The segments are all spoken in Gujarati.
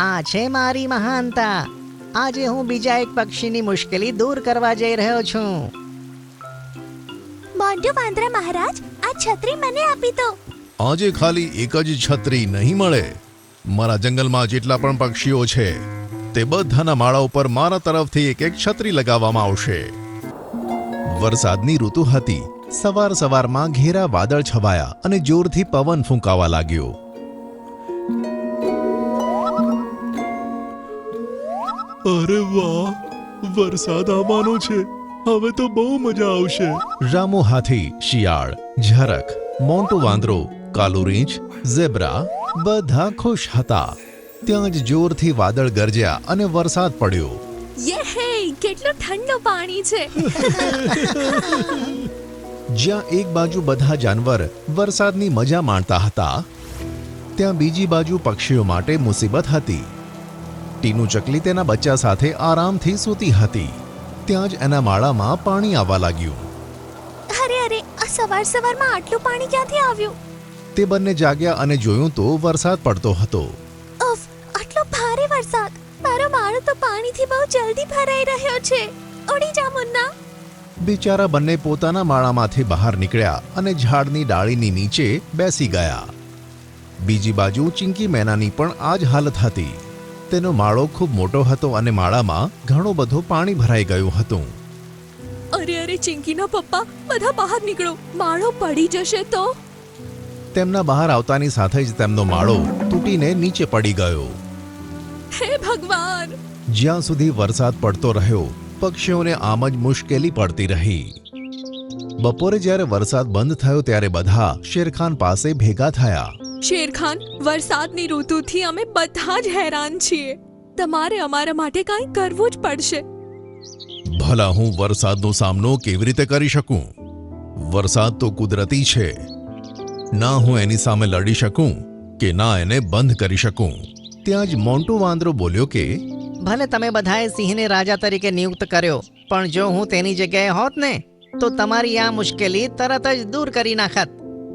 આ છે મારી મહાનતા. આજે હું બીજા એક પક્ષીની મુશ્કેલી દૂર કરવા જઈ રહ્યો છું. મોન્ટુ વાંદરા મહારાજ, આ છત્રી મને આપી દો. આજે ખાલી એક જ છત્રી નહીં મળે. મારા જંગલમાં જેટલા પણ પક્ષીઓ છે તે બધાના માળા ઉપર મારા તરફથી એક એક છત્રી લગાવવામાં આવશે. વરસાદની ઋતુ હતી. સવાર સવારમાં ઘેરા વાદળ છવાયા અને જોરથી પવન ફૂંકાવા લાગ્યો. અરે વાહ, વરસાદ આવવાનો છે. હવે તો બહુ મજા આવશે. રામુ હાથી, શિયાળ, ઝરખ, મોન્ટુ વાંદરો, કાલુ રીંછ, ઝેબ્રા બધા ખુશ હતા. ત્યાં જ જોરથી વાદળ ગરજ્યા અને વરસાદ પડ્યો. યે, કેટલું ઠંડુ પાણી છે. જ્યાં એક બાજુ બધા જાનવર વરસાદની મજા માણતા હતા, ત્યાં બીજી બાજુ પક્ષીઓ માટે મુસીબત હતી. ટીનુ ચકલી તેના બચ્ચા સાથે આરામથી સૂતી હતી. ત્યાં જ એના માળામાં પાણી આવવા લાગ્યું. અરે અરે, આ સવાર સવારમાં આટલું પાણી ક્યાંથી આવ્યું? તે બંને જાગ્યા અને જોયું તો વરસાદ પડતો હતો. ઉફ, આટલો ભારે વરસાદ! મારો માળો તો પાણીથી બહુ જલ્દી ભરાઈ રહ્યો છે. ઉડી જા મુન્ના. બિચારા બંને પોતાના માળામાંથી બહાર નીકળ્યા અને ઝાડની ડાળીની નીચે બેસી ગયા. બીજી બાજુ ચિંકી મેનાની પણ આ જ હાલત હતી. તેનો માળો ખૂબ મોટો હતો અને માળામાં ઘણું બધું પાણી ભરાઈ ગયું હતું. અરે અરે, ચિંકીના પપ્પા, બધા બહાર નીકળો, માળો પડી જશે તો. તેમના બહાર આવતાની સાથે જ તેમનો માળો તૂટીને નીચે પડી ગયો. હે ભગવાન! જ્યાં સુધી વરસાદ પડતો રહ્યો, પક્ષીઓને આમ જ મુશ્કેલી પડતી રહી. બપોરે જ્યારે વરસાદ બંધ થયો ત્યારે બધા શેરખાન પાસે ભેગા થયા. શેરખાન, વરસાદની ઋતુથી અમે બધા જ હેરાન છીએ. તમારે અમારા માટે કંઈ કરવું જ પડશે. ભલા હું વરસાદનો સામનો કેવી રીતે કરી શકું? વરસાદ તો કુદરતી છે. ના હું એની સામે લડી શકું કે ના એને બંધ કરી શકું. ત્યાં જ મોન્ટુ વાંદરો બોલ્યો કે ભલે તમે બધાએ સિંહને રાજા તરીકે નિયુક્ત કર્યો, પણ જો હું તેની જગ્યાએ હોત ને તો તમારી આ મુશ્કેલી તરત જ દૂર કરી નાખત.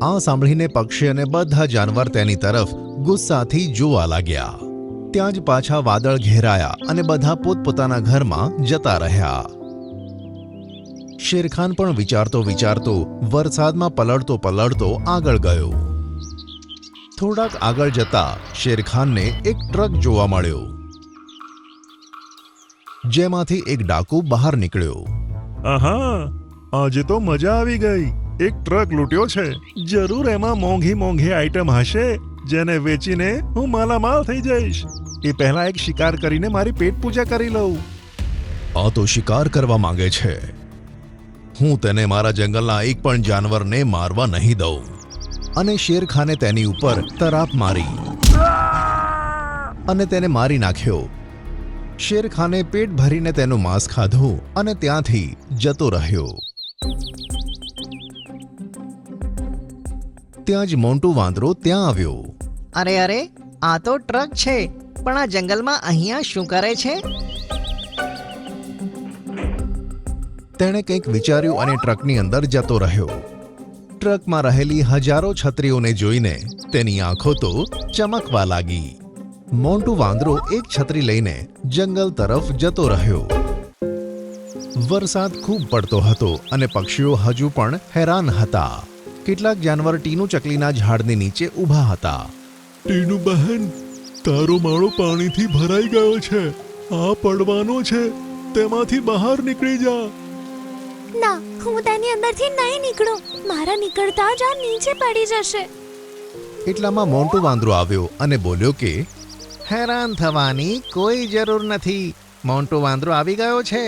આ સાંભળીને પક્ષી અને બધા જાનવર તેની તરફ ગુસ્સાથી જોવા લાગ્યા. ત્યાં જ પાછા વાદળ ઘેરાયા અને બધા પોતપોતાના ઘરમાં જતા રહ્યા. શેરખાન પણ વિચારતો વિચારતો વરસાદમાં પલળતો પલળતો આગળ ગયો. થોડાક આગળ જતા શેરખાનને એક ટ્રક જોવા મળ્યો, જેમાંથી એક ડાકુ બહાર નીકળ્યો. આહા, આજે તો મજા આવી ગઈ. એક ટ્રક લૂંટ્યો છે. જરૂર એમાં મોંઘી મોંઘી આઈટમ હશે જેને વેચીને હું માલામાલ થઈ જઈશ. એ પહેલા એક શિકાર કરીને મારી પેટ પૂજા કરી લઉં. આ તો શિકાર કરવા માંગે છે. હું તેને મારા જંગલના એક પણ જાનવરને મારવા નહીં દઉં. અને શેરખાને તેની ઉપર તરાપ મારી અને તેને મારી નાખ્યો. શેરખાને પેટ ભરીને તેનું માંસ ખાધું અને ત્યાંથી જતો રહ્યો. ત્યાં જ મોન્ટુ વાંદરો ત્યાં આવ્યો. અરે અરે, આ તો ટ્રક છે, પણ આ જંગલમાં અહીંયા શું કરે છે? તેણે કંઈક વિચાર્યું અને ટ્રકની અંદર જતો રહ્યો. ટ્રકમાં રહેલી હજારો છત્રીઓને જોઈને તેની આંખો તો ચમકવા લાગી. મોન્ટુ વાંદરો એક છત્રી લઈને જંગલ તરફ જતો રહ્યો. વરસાદ ખૂબ પડતો હતો અને પક્ષીઓ હજુ પણ હેરાન હતા. કેટલાક જાનવર ટીનુ ચકલીના ઝાડની નીચે ઊભા હતા. ટીનુ બહેન, તારો માળો પાણીથી ભરાઈ ગયો છે. આ પડવાનો છે. તેમાંથી બહાર નીકળી જા. ના, હું તેની અંદરથી નહીં નીકળું. મારા નીકળતા જ આ નીચે પડી જશે. એટલામાં મોન્ટુ વાંદરો આવ્યો અને બોલ્યો કે હેરાન થવાની કોઈ જરૂર નથી. મોન્ટુ વાંદરો આવી ગયો છે.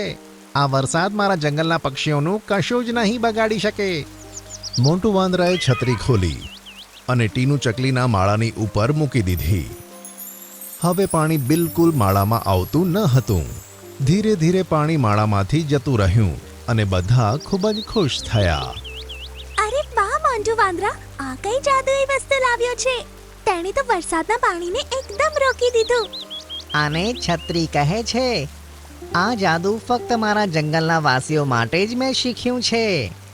આ વરસાદ મારા જંગલના પક્ષીઓનું કશું જ નહીં બગાડી શકે. મોન્ટુ વાંદરાએ છત્રી ખોલી અને ટીનુ ચકલીના માળાની ઉપર મૂકી દીધી. હવે પાણી બિલકુલ માળામાં આવતું ન હતું. ધીરે ધીરે પાણી માળામાંથી જતું રહ્યું અને બધા ખૂબ જ ખુશ થયા. અરે વાહ મોન્ટુ વાંદરા, આ કઈ જાદુઈ વસ્તુ લાવ્યો છે. તેણે તો વરસાદના પાણીને એકદમ રોકી દીધું. આને છત્રી કહે છે. આ જાદુ ફક્ત મારા જંગલના વાસીઓ માટે જ મેં શીખ્યું છે.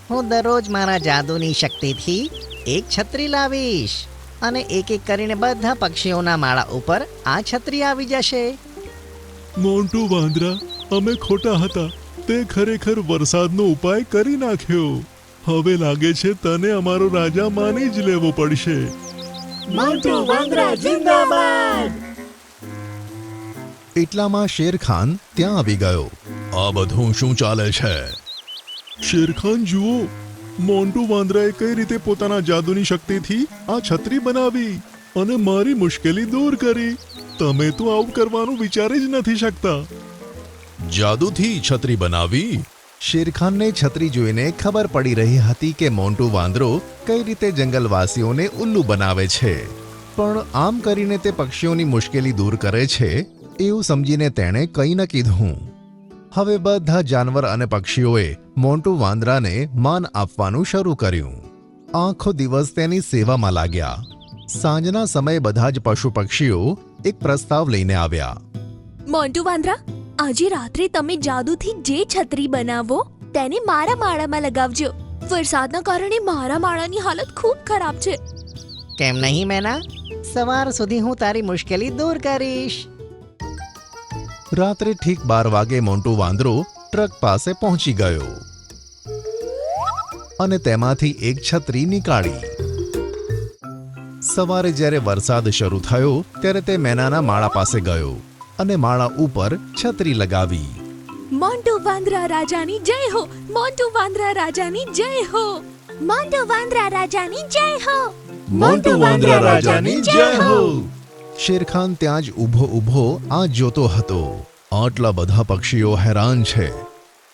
હું દરરોજ મારા જાદુની શક્તિથી એક છત્રી લાવીશ. અને એક એક કરીને બધા પક્ષીઓના માળા ઉપર આ છત્રી આવી જશે. મોન્ટુ વાંદરા, અમે ખોટા હતા. તે ખરેખર વરસાદનો ઉપાય કરી નાખ્યો. હવે લાગે છે તને અમારો રાજા માની જ લેવો પડશે. મોન્ટુ વાંદરા જિંદાબાદ. એટલામાં શેરખાન ત્યાં આવી ગયો. આ બધું શું ચાલે છે? શેરખાન જુઓ, મોન્ટુ વાંદરાએ કઈ રીતે પોતાના જાદુની શક્તિથી આ છત્રી બનાવી અને મારી મુશ્કેલી દૂર કરી. તમે તો આવું કરવાનું વિચારી જ નથી શકતા. જાદુથી છત્રી બનાવી? શેરખાનને છત્રી જોઈને ખબર પડી રહી હતી કે મોન્ટુ વાંદરો કઈ રીતે જંગલવાસીઓને ઉલ્લુ બનાવે છે, પણ આમ કરીને તે પક્ષીઓની મુશ્કેલી દૂર કરે છે એવું સમજીને તેણે કંઈ ન કીધું. હવે બધા જાનવર અને પક્ષીઓએ મોન્ટુ વાંદરાને માન આપવાનું શરૂ કર્યું. આખો દિવસ તેની સેવામાં લાગ્યા. સાંજના સમયે બધા જ પશુ પક્ષીઓ એક પ્રસ્તાવ લઈને આવ્યા. મોન્ટુ વાંદરા, આજે રાત્રે તમે જાદુથી જે છત્રી બનાવો તેને મારા માળામાં લગાવજો. વરસાદના કારણે મારા માળાની હાલત ખૂબ ખરાબ છે. કેમ નહીં મેના? સવાર સુધી હું તારી મુશ્કેલી દૂર કરીશ. રાત્રે ઠીક 12 વાગે મોન્ટુ વાંદરો ટ્રક પાસે પહોંચી ગયો અને તેમાંથી એક છત્રી નીકાળી. સવારે જ્યારે વરસાદ શરૂ થયો ત્યારે તે મેનાના માળા પાસે ગયો અને માળા ઉપર છત્રી લગાવી. મોન્ટુ વાંદરા રાજાની જય હો! મોન્ટુ વાંદરા રાજાની જય હો! મોન્ટુ વાંદરા રાજાની જય હો! મોન્ટુ વાંદરા રાજાની જય હો! શેરખાન ત્યાં જ ઊભો આ જોતો હતો. આટલા બધા પક્ષીઓ હેરાન છે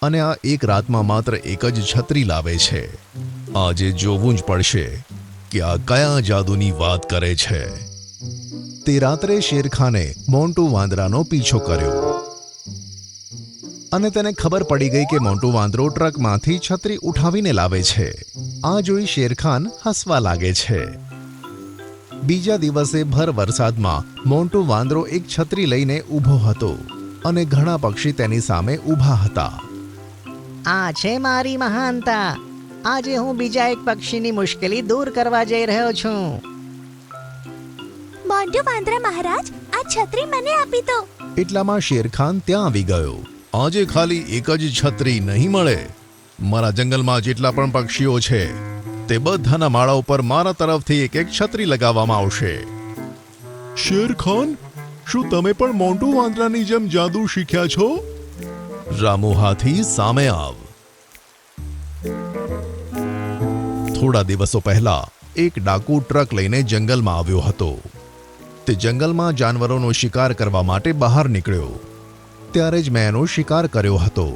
અને આ એક રાતમાં માત્ર એક જ છત્રી લાવે છે. આજે જોવું જ પડશે કે આ કયા જાદુની વાત કરે છે. તે રાત્રે શેરખાને મોન્ટુ વાંદરાનો પીછો કર્યો અને તેને ખબર પડી ગઈ કે મોન્ટુ વાંદરો ટ્રકમાંથી છત્રી ઉઠાવીને લાવે છે. આ જોઈ શેરખાન હસવા લાગે છે. બીજા દિવસે ભર વરસાદમાં મોન્ટુ વાંદરો એક છત્રી લઈને ઊભો હતો અને ઘણા પક્ષી તેની સામે ઊભા હતા. આ છે મારી મહાનતા. આજે હું બીજા એક પક્ષીની મુશ્કેલી દૂર કરવા જઈ રહ્યો છું. મોન્ટુ વાંદરા મહારાજ, આ છત્રી મને આપી દો. એટલામાં શેરખાન ત્યાં આવી ગયો. આજે ખાલી એક જ છત્રી નહીં મળે. મારા જંગલમાં જેટલા પણ પક્ષીઓ છે તે બધાના માળા ઉપર મારા તરફથી એક એક છત્રી લગાવવામાં આવશે. શેરખાન, શું તમે પણ મોન્ટુ વાંદરાની જેમ જાદુ શીખ્યા છો? રામુ હાથી, સામે આવ. થોડા દિવસો પહેલા એક ડાકુ ટ્રક લઈને જંગલમાં આવ્યો હતો. તે જંગલમાં જાનવરોનો શિકાર કરવા માટે બહાર નીકળ્યો. ત્યારે જ મેં એનો શિકાર કર્યો હતો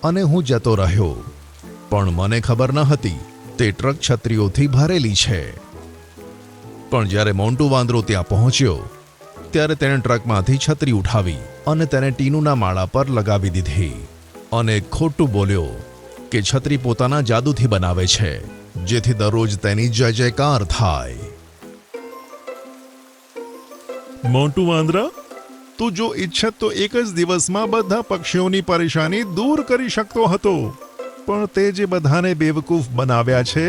અને હું જતો રહ્યો. પણ મને ખબર ન હતી તે ટ્રક છત્રીઓથી ભરેલી છે. પણ જ્યારે મોન્ટુ વાંદરો ત્યાં પહોંચ્યો ત્યારે તેણે ટ્રકમાંથી છત્રી ઉઠાવી અને તેને ટીનુના માળા પર લગાવી દીધી અને ખોટું બોલ્યો કે છત્રી પોતાના જાદુથી બનાવે છે, જેથી દરરોજ તેની જય જયકાર થાય. મોન્ટુ વાંદરા, તું જો ઈચ્છત તો એક જ દિવસમાં બધા પક્ષીઓની પરેશાની દૂર કરી શકતો હતો, પણ તે જે બધાને બેવકૂફ બનાવ્યા છે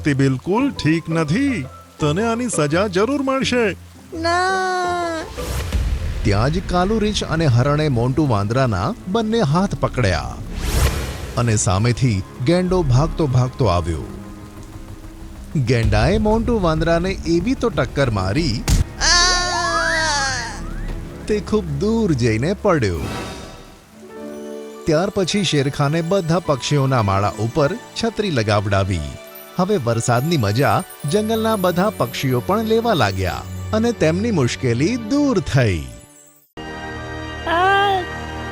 તે બિલકુલ ઠીક નથી. તને આની સજા જરૂર મળશે. ના! ત્યાં જ કાલુ રીંછ અને હરણે મોન્ટુ વાંદરાના બંને હાથ પકડ્યા અને સામેથી ગેંડો ભાગતો આવ્યો. ગેંડાએ મોન્ટુ વાંદરાને એવી તો ટક્કર મારી તે ખૂબ દૂર જઈને પડ્યો. ત્યાર પછી શેરખાને બધા પક્ષીઓના માળા ઉપર છત્રી લગાવડાવી. હવે વરસાદની મજા જંગલના બધા પક્ષીઓ પણ લેવા લાગ્યા અને તેમની મુશ્કેલી દૂર થઈ.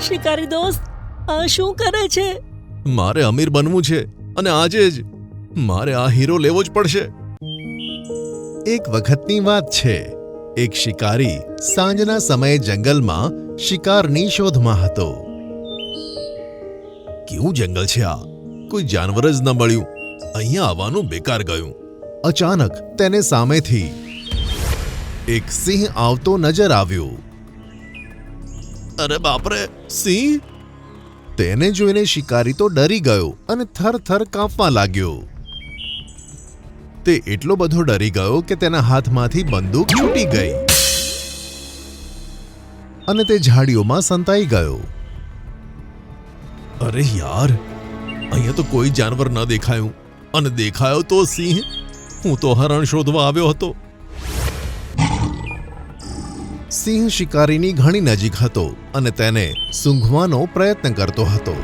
શિકારી દોસ્ત, આ શું કરે છે? મારે અમીર બનવું છે અને આજે જ મારે આ હીરો લેવો જ પડશે. એક વખતની વાત છે. એક શિકારી સાંજના સમયે જંગલમાં શિકારની શોધમાં હતો. કેવું જંગલ છે આ? કોઈ જાનવર જ ન મળ્યું. અહીંયા આવવાનું બેકાર ગયું. અચાનક તેને સામેથી એક સિંહ આવતો નજર આવ્યો. અરે બાપરે, સિંહ! તેને જોઈને શિકારી તો ડરી ગયો અને થરથર કાંપવા લાગ્યો. તે એટલો બધો ડરી ગયો કે તેના હાથમાંથી બંદૂક છૂટી ગઈ અને તે ઝાડીઓમાં સંતાઈ ગયો. અરે યાર, અહીંયા તો કોઈ જાનવર ન દેખાયું, અને દેખાયો તો સિંહ. હું તો હરણ શોધવા આવ્યો હતો. સિંહ શિકારીની ઘણી નજીક હતો અને તેને સૂંઘવાનો પ્રયત્ન કરતો હતો.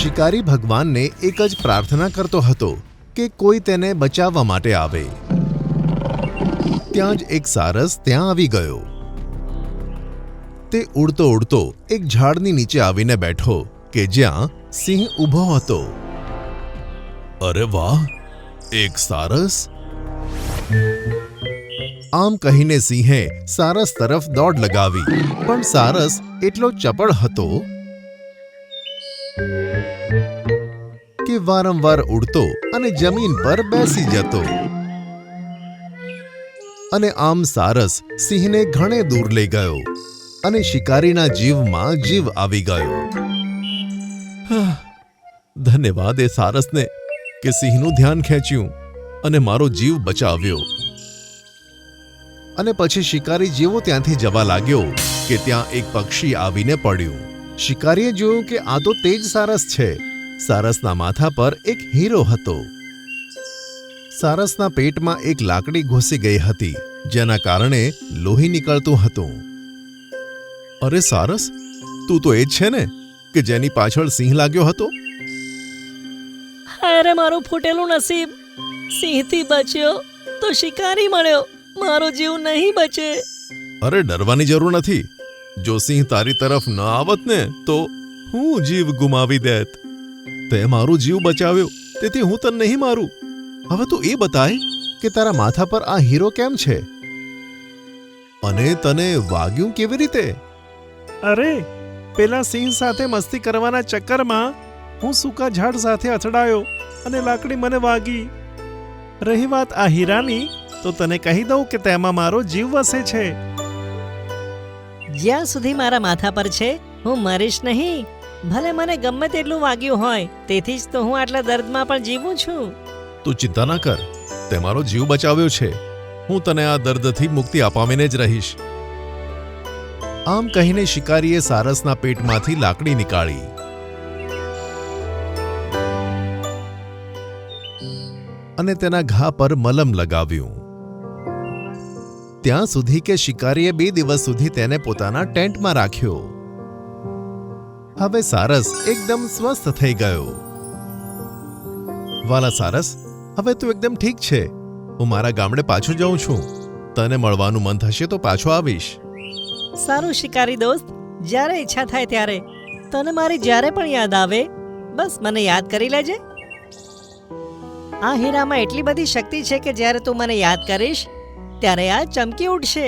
શિકારી ભગવાનને એક જ પ્રાર્થના કરતો હતો કે કોઈ તેને બચાવવા માટે આવે. ત્યાં જ એક સારસ ત્યાં આવી ગયો. તે ઉડતો ઉડતો એક ઝાડની નીચે આવીને બેઠો કે જ્યાં સિંહ ઊભો હતો. અરે વાહ, એક સારસ! આમ કહીને સિંહે સારસ તરફ દોડ લગાવી, પણ સારસ એટલો ચપળ હતો કે વારંવાર ઉડતો અને જમીન પર બેસી જતો. અને આમ સારસ સિંહને ઘણે દૂર લઈ ગયો અને શિકારીના જીવમાં જીવ આવી ગયો. ધન્યવાદ એ સારસને કે સિંહનું ધ્યાન ખેંચ્યું અને મારો જીવ બચાવ્યો. અને પછી શિકારી જેવો ત્યાંથી જવા લાગ્યો કે ત્યાં એક પક્ષી આવીને પડ્યું. શિકારીએ જોયું કે આ તો તે જ સારસ છે. સારસના માથા પર એક હીરો હતો. સારસના પેટમાં એક લાકડી ઘૂસી ગઈ હતી, જેના કારણે લોહી નીકળતું હતું. અરે સારસ, તું તો એ જ છે ને કે જેની પાછળ સિંહ લાગ્યો હતો? અરે મારું ફૂટેલું નસીબ! સિંહથી બચ્યો તો શિકારી મળ્યો, મારો જીવ નહીં બચે. અરે ડરવાની જરૂર નથી. જો સિંહ તારી તરફ ન આવત ને તો હું જીવ ગુમાવી દેત. તે મારો જીવ બચાવ્યો, તેથી હું તને નહીં મારું. હવે તું એ બતાય કે તારા માથા પર આ હીરો કેમ છે, અને તને વાગ્યું કેવી રીતે? અરે, પેલા સિંહ સાથે મસ્તી કરવાના ચક્કરમાં હું સૂકા ઝાડ સાથે અથડાયો અને લાકડી મને વાગી. રહી વાત આ હીરાની, તો તને કહી દઉં કે તેમાં મારો જીવ વસે છે. જ્યાં સુધી મારા માથા પર છે હું મરીશ નહીં, ભલે મને ગમે તેટલું વાગ્યું હોય. તેથી જ તો હું આટલા દર્દમાં પણ જીવું છું. તું ચિંતા ના કર, તે મારો જીવ બચાવ્યો છે. હું તને આ દર્દથી મુક્તિ અપાવીને જ રહીશ. આમ કહીને શિકારીએ સારસના પેટમાંથી લાકડી નીકાળી અને તેના ઘા પર મલમ લગાવ્યું. ત્યાં સુધી કે શિકારીએ 2 દિવસ સુધી તેને પોતાના ટેન્ટમાં રાખ્યો. હવે સારસ એકદમ સ્વસ્થ થઈ ગયો. વાલા સારસ, હવે તું એકદમ ઠીક છે. હું મારા ગામડે પાછો જાઉં છું. તને મળવાનું મન થશે તો પાછો આવીશ. સારું શિકારી દોસ્ત, જ્યારે ઈચ્છા થાય ત્યારે, તને મારી જ્યારે પણ યાદ આવે, બસ મને યાદ કરી લેજે. આ હીરામાં એટલી બધી શક્તિ છે કે જ્યારે તું મને યાદ કરીશ ત્યારે આ ચમકી ઉઠશે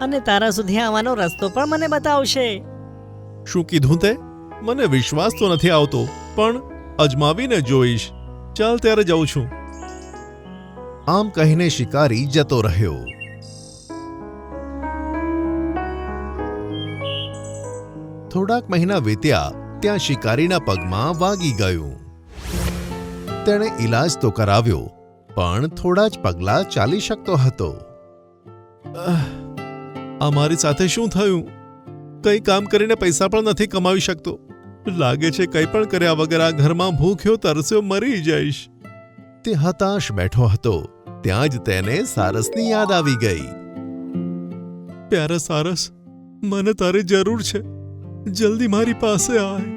અને તારા સુધી આવવાનો રસ્તો પણ મને બતાવશે. શું કીધું તે? મને વિશ્વાસ તો નથી આવતો, પણ અજમાવીને જોઈશ. ચાલ ત્યારે જાઉં છું. આમ કહીને શિકારી જતો રહ્યો. થોડાક મહિના વીત્યા ત્યાં શિકારીના પગમાં વાગી ગયું. તેણે ઈલાજ તો કરાવ્યો, પણ થોડા જ પગલાં ચાલી શકતો હતો. આ મારી સાથે શું થયું? કંઈ કામ કરીને પૈસા પણ નથી કમાવી શકતો. લાગે છે કંઈ પણ કર્યા વગર આ ઘરમાં ભૂખ્યો તરસ્યો મરી જઈશ. તે હતાશ બેઠો હતો. ત્યાં જ તેને સારસની યાદ આવી ગઈ. પ્યારા સારસ, મને તારી જરૂર છે. જલ્દી મારી પાસે આય.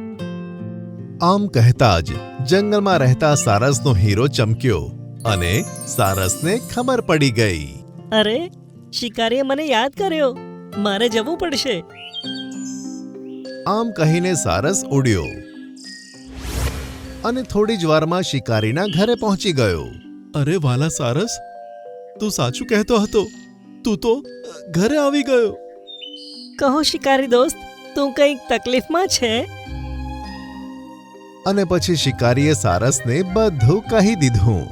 આમ કહેતા જ જંગલમાં રહેતા સારસનો હીરો ચમક્યો અને સારસને ખબર પડી ગઈ. અરે, શિકારીએ મને યાદ કર્યો, મારે જવું પડશે. આમ કહીને સારસ ઉડ્યો અને થોડી જ વારમાં શિકારીના ઘરે પહોંચી ગયો. અરે વાલા સારસ, તું સાચું કહેતો હતો. તું તો ઘરે આવી ગયો. કહો શિકારી દોસ્ત, તું કંઈક તકલીફમાં છે? અને પછી શિકારીએ સારસને બધું કહી દીધું.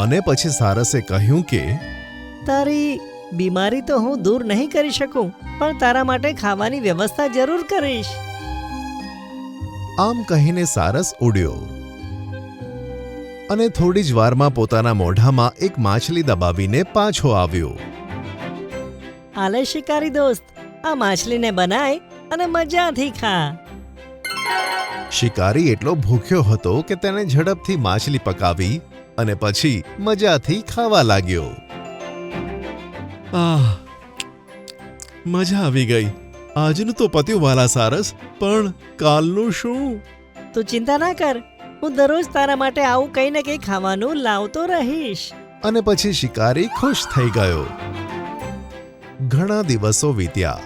અને પછી સારસે કહ્યું કે તારી બીમારી તો હું દૂર નહીં કરી શકું, પણ તારા માટે ખાવાની વ્યવસ્થા જરૂર કરીશ. આમ કહીને સારસ ઉડ્યો. અને થોડી જ વારમાં પોતાના મોઢામાં એક માછલી દબાવીને પાછો આવ્યો. આલે શિકારી દોસ્ત, આ માછલીને બનાય અને મજાથી ખા. શિકારી એટલો ભૂખ્યો હતો કે તેને ઝડપથી માછલી પકાવી અને પછી મજાથી ખાવા લાગ્યો. આહ, મજા આવી ગઈ. આજનું તો પત્યું વાલા સારસ, પણ કાલનું શું? તું ચિંતા ના કર, હું દરરોજ તારા માટે આવું કંઈ ને કંઈ ખાવાનું લાવતો રહીશ. અને પછી શિકારી ખુશ થઈ ગયો. ઘણા દિવસો વીત્યા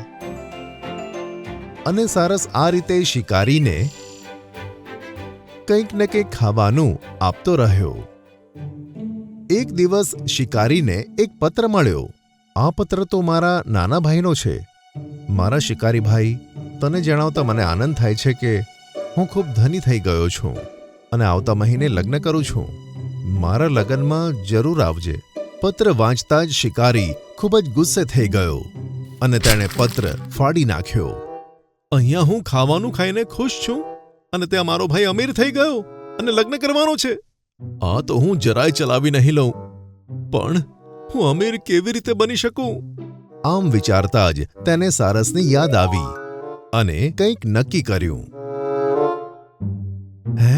અને સારસ આ રીતે શિકારીને કંઈક ને કંઈક ખાવાનું આપતો રહ્યો. એક દિવસ શિકારીને એક પત્ર મળ્યો. આ પત્ર તો મારા નાના ભાઈનો છે. મારા શિકારી ભાઈ, તને જણાવતા મને આનંદ થાય છે કે હું ખૂબ ધની થઈ ગયો છું અને આવતા મહિને લગ્ન કરું છું. મારા લગ્નમાં જરૂર આવજે. પત્ર વાંચતા જ શિકારી ખૂબ જ ગુસ્સે થઈ ગયો અને તેણે પત્ર ફાડી નાખ્યો. અહીંયા હું ખાવાનું ખાઈને ખુશ છું અને ત્યાં મારો ભાઈ અમીર થઈ ગયો અને લગ્ન કરવાનો છે. આ તો હું જરાય ચલાવી નહીં લઉં. પણ હું અમીર કેવી રીતે બની શકું? આમ વિચારતા જ તેને સારસની યાદ આવી અને કંઈક નક્કી કર્યું. હે,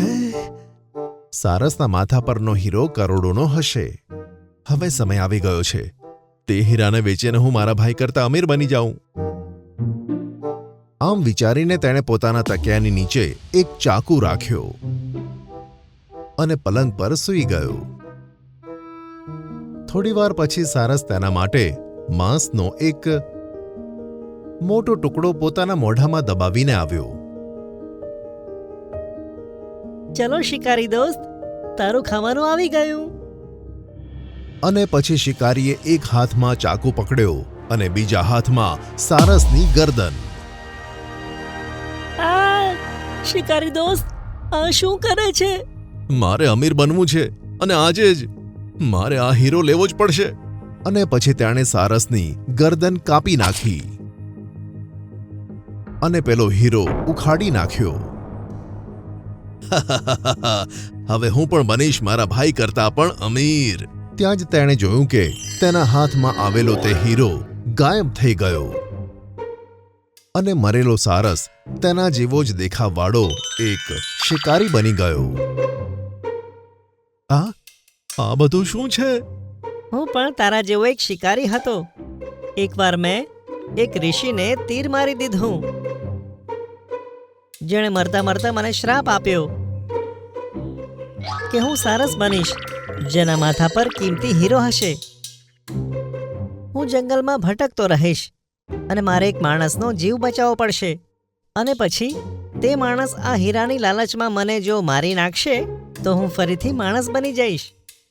સારસના માથા પરનો હીરો કરોડોનો હશે. હવે સમય આવી ગયો છે. તે હીરાને વેચીને હું મારા ભાઈ કરતા અમીર બની જાઉં. આમ વિચારીને તેણે પોતાના તકિયાની નીચે એક ચાકુ રાખ્યો અને પલંગ પર સૂઈ ગયો. થોડીવાર પછી સારસ તેના માટે માંસનો એક મોટો ટુકડો પોતાના મોઢામાં દબાવીને આવ્યો. ચલો શિકારી દોસ્ત, તારું ખાવાનું આવી ગયું. અને પછી શિકારીએ એક હાથમાં ચાકુ પકડ્યો અને બીજા હાથમાં સારસની ગરદન. આ શિકારી દોસ્ત, આ શું કરે છે? મારે અમીર બનવું છે અને આજે જ મારે આ હીરો લેવો જ પડશે. અને પછી તેણે સારસની ગરદન કાપી નાખી અને પેલો હીરો ઉખાડી નાખ્યો. હવે હું પણ બનીશ મારા ભાઈ કરતા પણ અમીર. ત્યાં જ તેણે જોયું કે તેના હાથમાં આવેલો તે હીરો ગાયબ થઈ ગયો અને મરેલો સારસ તેના જેવો જ દેખાવવાળો એક શિકારી બની ગયો. આ બધું શું છે? હું પણ તારા જેવો એક શિકારી હતો. એકવાર મેં એક ઋષિને તીર મારી દીધું, જેણે મરતા મરતા મને શ્રાપ આપ્યો કે હું સારસ બનીશ, જેના માથા પર કિંમતી હીરો હશે. હું જંગલમાં ભટકતો રહીશ અને મારે એક માણસનો જીવ બચાવવો પડશે. અને પછી તે માણસ આ હીરાની લાલચમાં મને જો મારી નાખશે તો હું ફરીથી માણસ બની જઈશ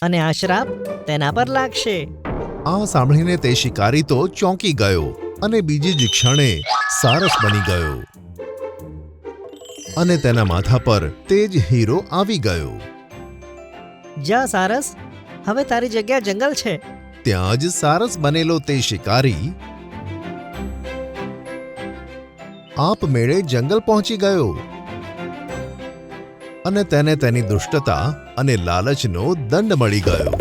અને આ શ્રાપ તેના પર લાગશે. આ સાંભળીને તે શિકારી તો ચોંકી ગયો અને બીજી જ ક્ષણે સારસ બની ગયો અને તેના માથા પર તે જ હીરો આવી ગયો. જા સારસ, હવે તારી જગ્યા જંગલ છે. ત્યાં જ સારસ બનેલો તે શિકારી આપમેળે જંગલ પહોંચી ગયો અને તેને તેની દુષ્ટતા અને લાલચનો દંડ મળી ગયો.